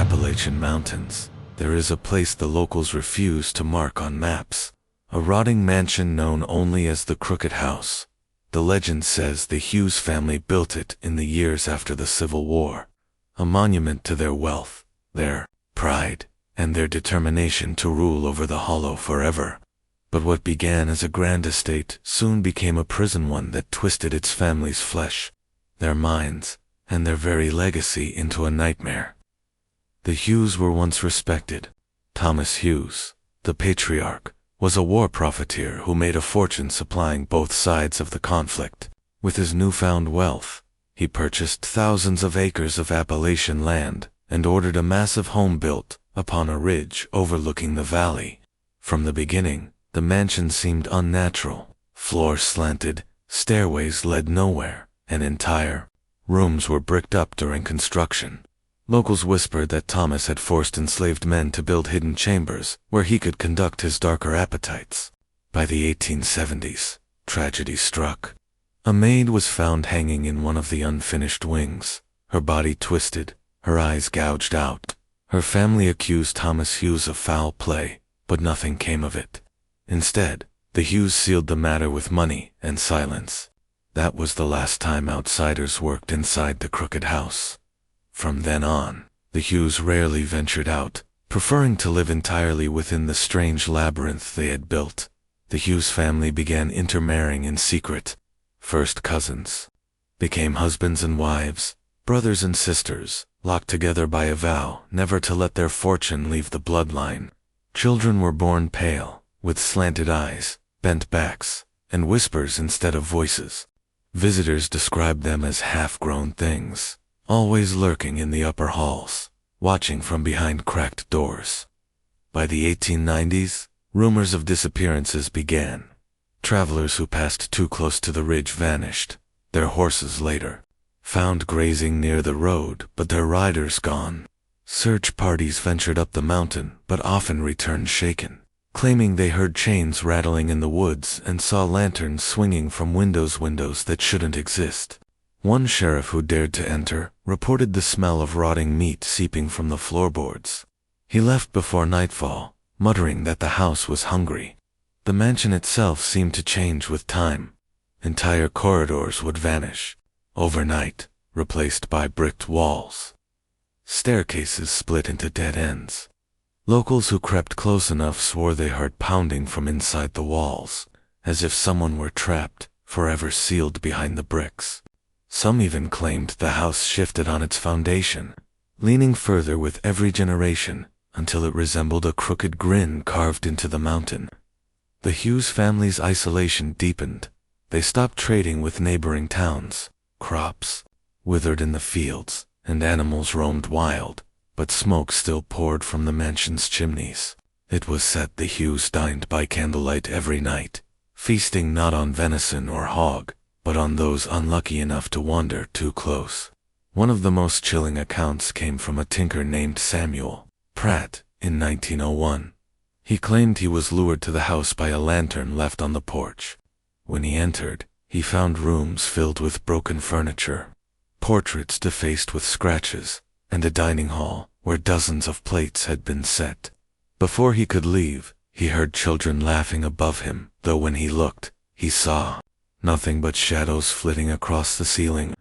Appalachian Mountains, there is a place the locals refuse to mark on maps. A rotting mansion known only as the Crooked House. The legend says the Hughes family built it in the years after the Civil War. A monument to their wealth, their pride, and their determination to rule over the hollow forever. But what began as a grand estate soon became a prison, one that twisted its family's flesh, their minds, and their very legacy into a nightmare. The Hughes were once respected. Thomas Hughes, the patriarch, was a war profiteer who made a fortune supplying both sides of the conflict. With his newfound wealth, he purchased thousands of acres of Appalachian land and ordered a massive home built upon a ridge overlooking the valley. From the beginning, the mansion seemed unnatural. Floors slanted, stairways led nowhere, and entire rooms were bricked up during construction. Locals whispered that Thomas had forced enslaved men to build hidden chambers where he could conduct his darker appetites. By the 1870s, tragedy struck. A maid was found hanging in one of the unfinished wings, her body twisted, her eyes gouged out. Her family accused Thomas Hughes of foul play, but nothing came of it. Instead, the Hughes sealed the matter with money and silence. That was the last time outsiders worked inside the Crooked House. From then on, the Hughes rarely ventured out, preferring to live entirely within the strange labyrinth they had built. The Hughes family began intermarrying in secret. First cousins became husbands and wives, brothers and sisters, locked together by a vow never to let their fortune leave the bloodline. Children were born pale, with slanted eyes, bent backs, and whispers instead of voices. Visitors described them as half-grown things, always lurking in the upper halls, watching from behind cracked doors. By the 1890s, rumors of disappearances began. Travelers who passed too close to the ridge vanished, their horses later found grazing near the road, but their riders gone. Search parties ventured up the mountain, but often returned shaken, claiming they heard chains rattling in the woods and saw lanterns swinging from windows that shouldn't exist. One sheriff who dared to enter reported the smell of rotting meat seeping from the floorboards. He left before nightfall, muttering that the house was hungry. The mansion itself seemed to change with time. Entire corridors would vanish, overnight, replaced by bricked walls. Staircases split into dead ends. Locals who crept close enough swore they heard pounding from inside the walls, as if someone were trapped, forever sealed behind the bricks. Some even claimed the house shifted on its foundation, leaning further with every generation, until it resembled a crooked grin carved into the mountain. The Hughes family's isolation deepened. They stopped trading with neighboring towns. Crops withered in the fields, and animals roamed wild, but smoke still poured from the mansion's chimneys. It was said the Hughes dined by candlelight every night, feasting not on venison or hog, but on those unlucky enough to wander too close. One of the most chilling accounts came from a tinker named Samuel Pratt in 1901. He claimed he was lured to the house by a lantern left on the porch. When he entered, he found rooms filled with broken furniture, portraits defaced with scratches, and a dining hall where dozens of plates had been set. Before he could leave, he heard children laughing above him, though when he looked, he saw nothing but shadows flitting across the ceiling.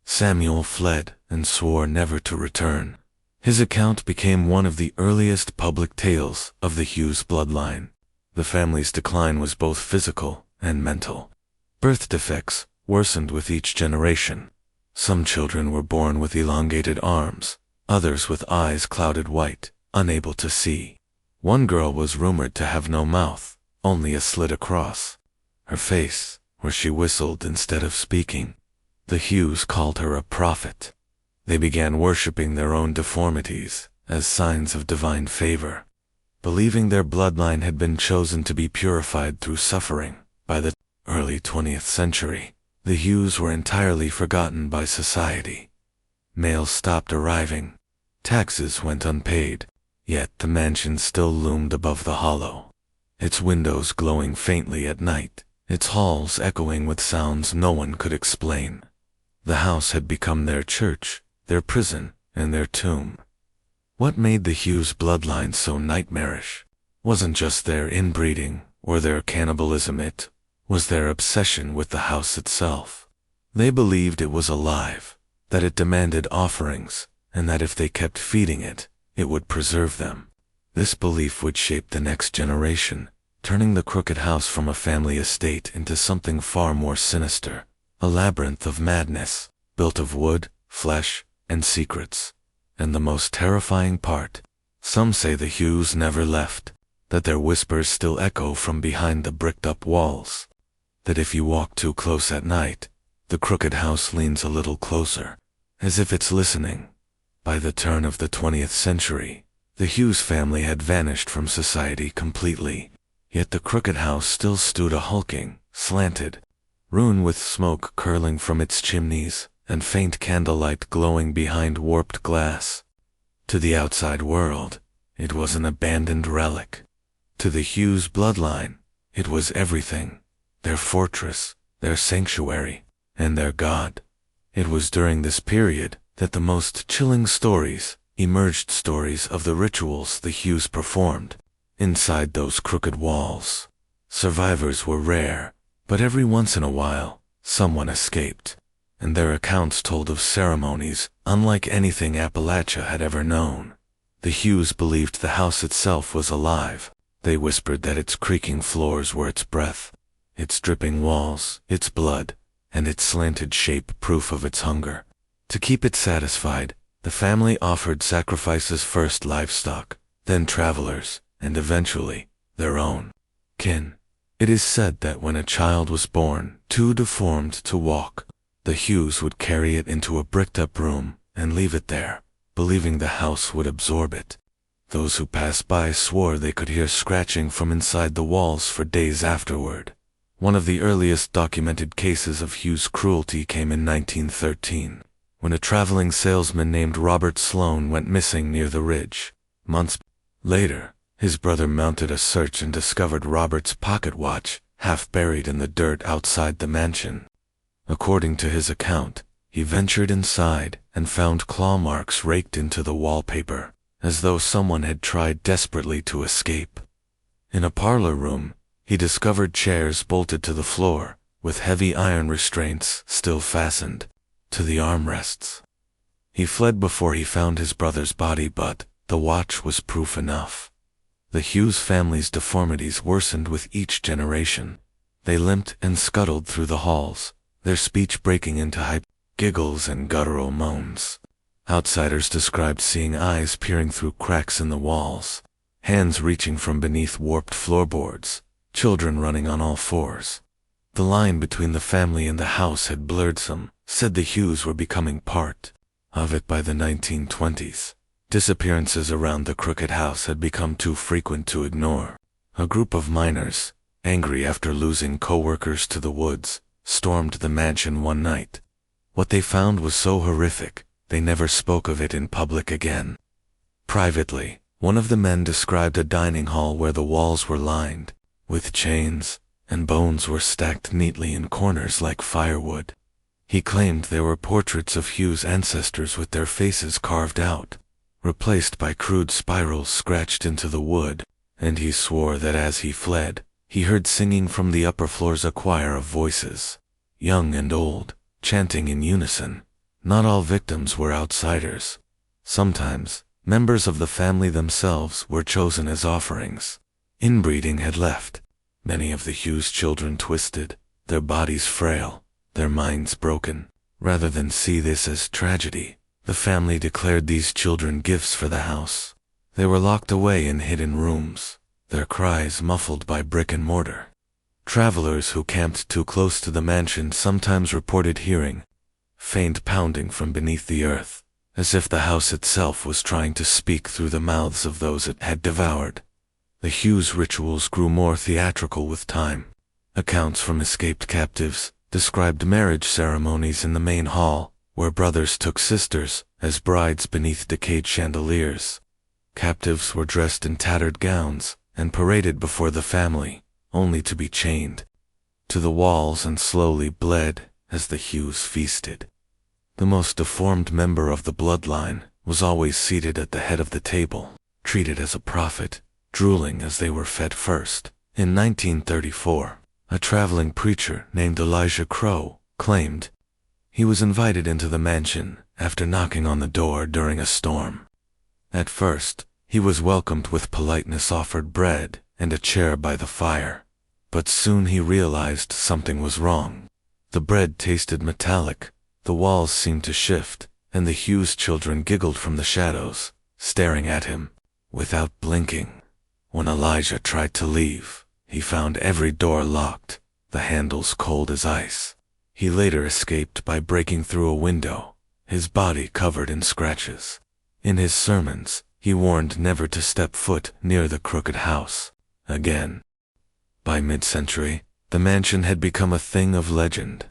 Samuel fled and swore never to return. His account became one of the earliest public tales of the Hughes bloodline. The family's decline was both physical and mental. Birth defects worsened with each generation. Some children were born with elongated arms, others with eyes clouded white, unable to see. One girl was rumored to have no mouth, only a slit across her face, where she whistled instead of speaking. The Hughes called her a prophet. They began worshipping their own deformities as signs of divine favor, believing their bloodline had been chosen to be purified through suffering. By the early 20th century, the Hughes were entirely forgotten by society. Mail stopped arriving. Taxes went unpaid, yet the mansion still loomed above the hollow, its windows glowing faintly at night, its halls echoing with sounds no one could explain. The house had become their church, their prison, and their tomb. What made the Hughes bloodline so nightmarish wasn't just their inbreeding or their cannibalism, it was their obsession with the house itself. They believed it was alive, that it demanded offerings, and that if they kept feeding it, it would preserve them. This belief would shape the next generation, turning the crooked house from a family estate into something far more sinister, a labyrinth of madness, built of wood, flesh, and secrets. And the most terrifying part, some say the Hughes never left, that their whispers still echo from behind the bricked-up walls, that if you walk too close at night, the crooked house leans a little closer, as if it's listening. By the turn of the 20th century, the Hughes family had vanished from society completely, yet the crooked house still stood a hulking, slanted ruin with smoke curling from its chimneys and faint candlelight glowing behind warped glass. To the outside world, it was an abandoned relic. To the Hughes bloodline, it was everything, their fortress, their sanctuary, and their god. It was during this period that the most chilling stories emerged, stories of the rituals the Hughes performed inside those crooked walls. Survivors were rare, but every once in a while, someone escaped, and their accounts told of ceremonies unlike anything Appalachia had ever known. The Hughes believed the house itself was alive. They whispered that its creaking floors were its breath, its dripping walls, its blood, and its slanted shape proof of its hunger. To keep it satisfied, the family offered sacrifices, first livestock, then travelers, and eventually, their own kin. It is said that when a child was born, too deformed to walk, the Hughes would carry it into a bricked-up room and leave it there, believing the house would absorb it. Those who passed by swore they could hear scratching from inside the walls for days afterward. One of the earliest documented cases of Hughes cruelty came in 1913, when a traveling salesman named Robert Sloan went missing near the ridge. Months later, his brother mounted a search and discovered Robert's pocket watch, half buried in the dirt outside the mansion. According to his account, he ventured inside and found claw marks raked into the wallpaper, as though someone had tried desperately to escape. In a parlor room, he discovered chairs bolted to the floor, with heavy iron restraints still fastened to the armrests. He fled before he found his brother's body, but the watch was proof enough. The Hughes family's deformities worsened with each generation. They limped and scuttled through the halls, their speech breaking into high giggles and guttural moans. Outsiders described seeing eyes peering through cracks in the walls, hands reaching from beneath warped floorboards, children running on all fours. The line between the family and the house had blurred. Some said the Hughes were becoming part of it by the 1920s. Disappearances around the crooked house had become too frequent to ignore. A group of miners, angry after losing co-workers to the woods, stormed the mansion one night. What they found was so horrific, they never spoke of it in public again. Privately, one of the men described a dining hall where the walls were lined with chains, and bones were stacked neatly in corners like firewood. He claimed there were portraits of Hughes' ancestors with their faces carved out, replaced by crude spirals scratched into the wood, and he swore that as he fled, he heard singing from the upper floors a choir of voices, young and old, chanting in unison. Not all victims were outsiders. Sometimes, members of the family themselves were chosen as offerings. Inbreeding had left. Many of the Hughes children twisted, their bodies frail, their minds broken. Rather than see this as tragedy, the family declared these children gifts for the house. They were locked away in hidden rooms, their cries muffled by brick and mortar. Travelers who camped too close to the mansion sometimes reported hearing faint pounding from beneath the earth, as if the house itself was trying to speak through the mouths of those it had devoured. The Hughes rituals grew more theatrical with time. Accounts from escaped captives described marriage ceremonies in the main hall, where brothers took sisters as brides beneath decayed chandeliers. Captives were dressed in tattered gowns and paraded before the family, only to be chained to the walls and slowly bled as the Hughes feasted. The most deformed member of the bloodline, was always seated at the head of the table, treated as a prophet, drooling as they were fed first. In 1934, a traveling preacher named Elijah Crow claimed he was invited into the mansion after knocking on the door during a storm. At first, he was welcomed with politeness, offered bread and a chair by the fire. But soon he realized something was wrong. The bread tasted metallic, the walls seemed to shift, and the Hughes children giggled from the shadows, staring at him, without blinking. When Elijah tried to leave, he found every door locked, the handles cold as ice. He later escaped by breaking through a window, his body covered in scratches. In his sermons, he warned never to step foot near the crooked house again. By mid-century, the mansion had become a thing of legend.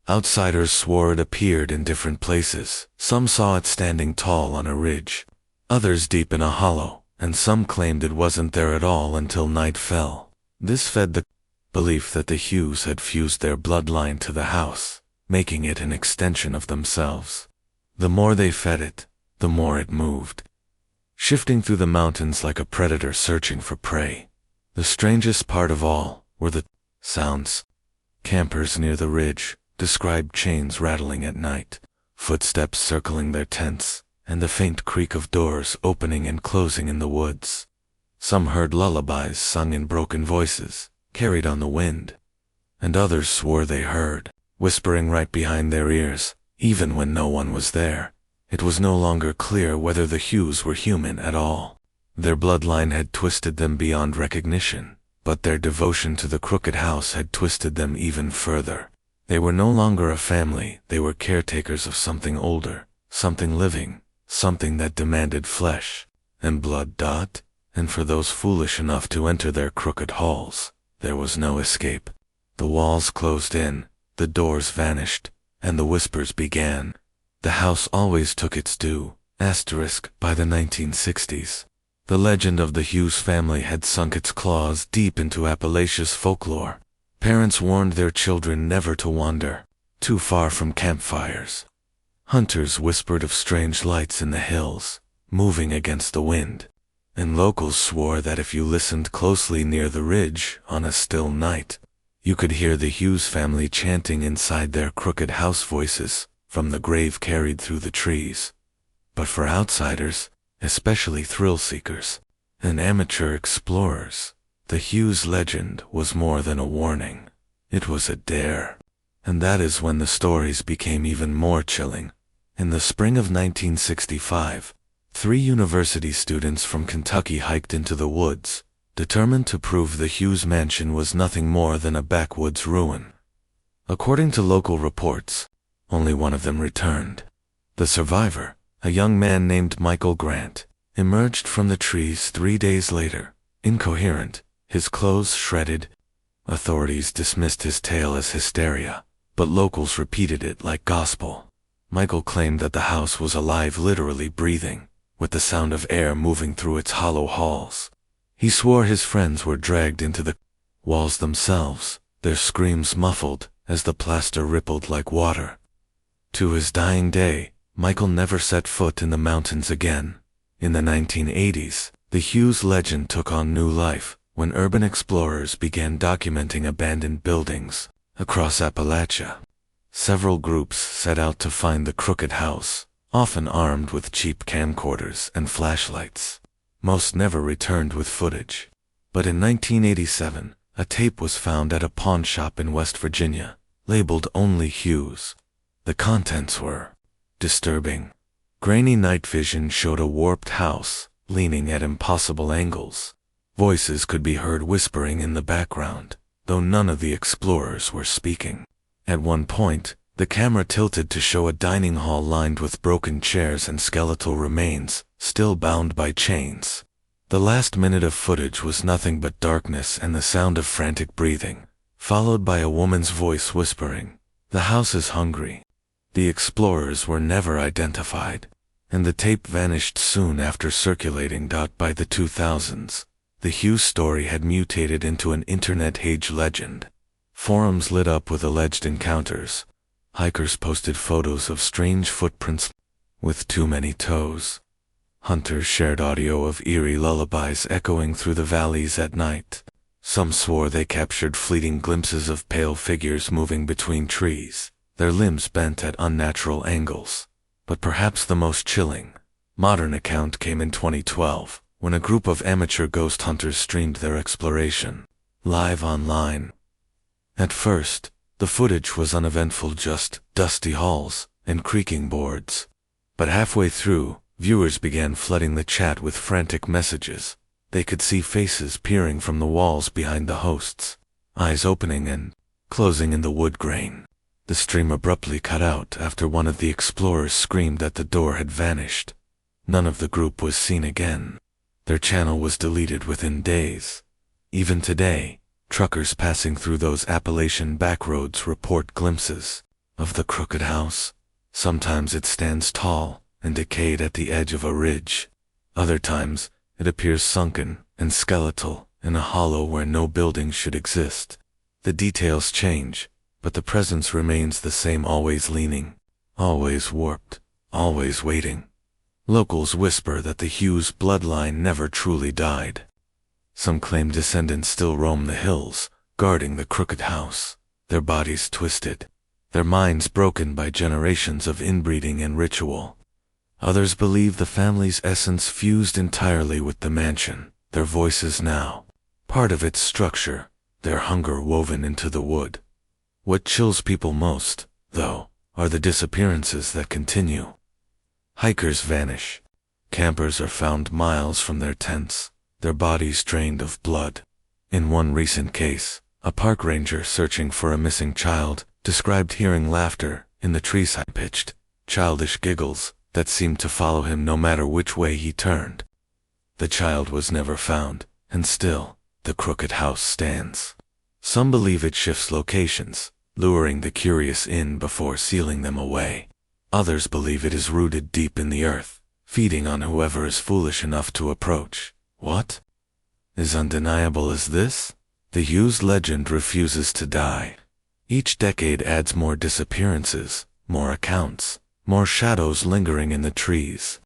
Outsiders swore it appeared in different places. Some saw it standing tall on a ridge, others deep in a hollow, and some claimed it wasn't there at all until night fell. This fed the belief that the Hughes had fused their bloodline to the house, making it an extension of themselves. The more they fed it, the more it moved, shifting through the mountains like a predator searching for prey. The strangest part of all were the sounds. Campers near the ridge described chains rattling at night, footsteps circling their tents, and the faint creak of doors opening and closing in the woods. Some heard lullabies sung in broken voices, carried on the wind, and others swore they heard, whispering right behind their ears, even when no one was there. It was no longer clear whether the Hughes were human at all. Their bloodline had twisted them beyond recognition, but their devotion to the crooked house had twisted them even further. They were no longer a family, they were caretakers of something older, something living, something that demanded flesh and blood. And for those foolish enough to enter their crooked halls, there was no escape. The walls closed in, the doors vanished, and the whispers began. The house always took its due. By the 1960s, the legend of the Hughes family had sunk its claws deep into Appalachia's folklore. Parents warned their children never to wander too far from campfires. Hunters whispered of strange lights in the hills, moving against the wind. And locals swore that if you listened closely near the ridge on a still night, you could hear the Hughes family chanting inside their crooked house voices from the grave carried through the trees. But for outsiders, especially thrill-seekers and amateur explorers, the Hughes legend was more than a warning. It was a dare. And that is when the stories became even more chilling. In the spring of 1965, 3 university students from Kentucky hiked into the woods, determined to prove the Hughes mansion was nothing more than a backwoods ruin. According to local reports, only one of them returned. The survivor, a young man named Michael Grant, emerged from the trees 3 days later, incoherent, his clothes shredded. Authorities dismissed his tale as hysteria, but locals repeated it like gospel. Michael claimed that the house was alive, literally breathing, with the sound of air moving through its hollow halls. He swore his friends were dragged into the walls themselves, their screams muffled as the plaster rippled like water. To his dying day, Michael never set foot in the mountains again. In the 1980s, the Hughes legend took on new life when urban explorers began documenting abandoned buildings across Appalachia. Several groups set out to find the crooked house, often armed with cheap camcorders and flashlights. Most never returned with footage. But in 1987, a tape was found at a pawn shop in West Virginia, labeled only Hughes. The contents were disturbing. Grainy night vision showed a warped house, leaning at impossible angles. Voices could be heard whispering in the background, though none of the explorers were speaking. At one point, the camera tilted to show a dining hall lined with broken chairs and skeletal remains, still bound by chains. The last minute of footage was nothing but darkness and the sound of frantic breathing, followed by a woman's voice whispering, "The house is hungry." The explorers were never identified, and the tape vanished soon after circulating. By the 2000s, the Hughes story had mutated into an internet-age legend. Forums lit up with alleged encounters. Hikers posted photos of strange footprints, with too many toes. Hunters shared audio of eerie lullabies echoing through the valleys at night. Some swore they captured fleeting glimpses of pale figures moving between trees, their limbs bent at unnatural angles. But perhaps the most chilling, modern account came in 2012, when a group of amateur ghost hunters streamed their exploration live online. At first, the footage was uneventful, just dusty halls and creaking boards. But halfway through, viewers began flooding the chat with frantic messages. They could see faces peering from the walls behind the hosts, eyes opening and closing in the wood grain. The stream abruptly cut out after one of the explorers screamed that the door had vanished. None of the group was seen again. Their channel was deleted within days. Even today, truckers passing through those Appalachian backroads report glimpses of the crooked house. Sometimes it stands tall and decayed at the edge of a ridge. Other times, it appears sunken and skeletal in a hollow where no building should exist. The details change, but the presence remains the same, always leaning, always warped, always waiting. Locals whisper that the Hughes bloodline never truly died. Some claim descendants still roam the hills, guarding the crooked house, their bodies twisted, their minds broken by generations of inbreeding and ritual. Others believe the family's essence fused entirely with the mansion, their voices now part of its structure, their hunger woven into the wood. What chills people most, though, are the disappearances that continue. Hikers vanish. Campers are found miles from their tents, their bodies drained of blood. In one recent case, a park ranger searching for a missing child described hearing laughter in the trees, high-pitched, childish giggles that seemed to follow him no matter which way he turned. The child was never found, and still, the crooked house stands. Some believe it shifts locations, luring the curious in before sealing them away. Others believe it is rooted deep in the earth, feeding on whoever is foolish enough to approach. What is undeniable is this: the Hughes legend refuses to die. Each decade adds more disappearances, more accounts, more shadows lingering in the trees.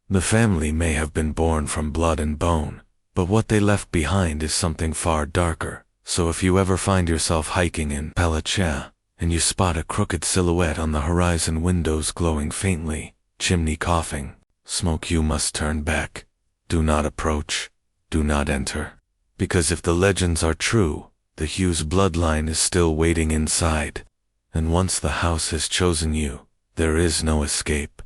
The family may have been born from blood and bone, but what they left behind is something far darker. So if you ever find yourself hiking in Appalachia, and you spot a crooked silhouette on the horizon, windows glowing faintly, chimney coughing, smoke, you must turn back. Do not approach. Do not enter. Because if the legends are true, the Hughes bloodline is still waiting inside. And once the house has chosen you, there is no escape.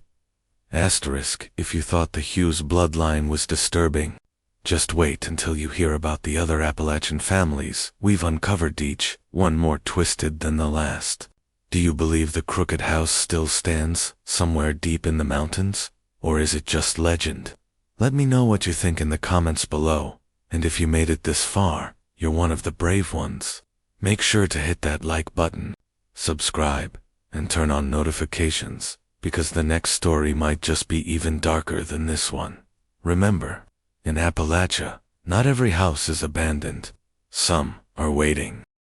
Asterisk, if you thought the Hughes bloodline was disturbing, just wait until you hear about the other Appalachian families we've uncovered, each one more twisted than the last. Do you believe the crooked house still stands somewhere deep in the mountains? Or is it just legend? Let me know what you think in the comments below, and if you made it this far, you're one of the brave ones. Make sure to hit that like button, subscribe, and turn on notifications, because the next story might just be even darker than this one. Remember, in Appalachia, not every house is abandoned. Some are waiting.